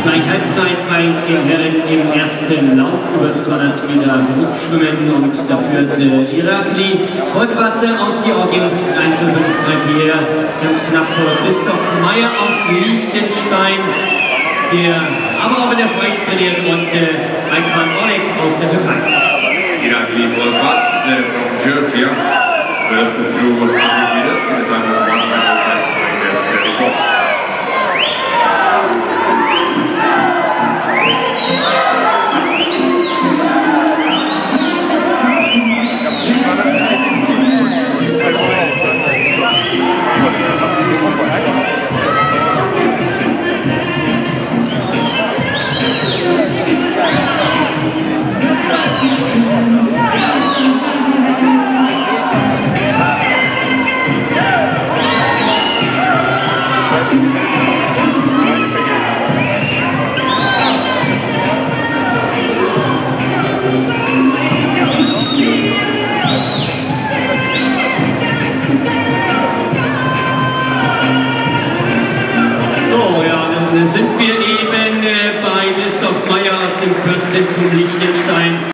Gleich Halbzeit bei den Herren im ersten Lauf über 200 Meter Luftschwimmen und da führt Irakli Holtwatze aus Georgien, Einzel 534, ganz knapp vor Christoph Meyer aus Liechtenstein, der aber auch in der Schweiz trainiert, und Aykan Oleg aus der Türkei. Irakli Holtwatze from Georgia, first through 100 meters in the time of 1:34. Sind wir eben bei Christoph Meyer aus dem Fürstentum Liechtenstein.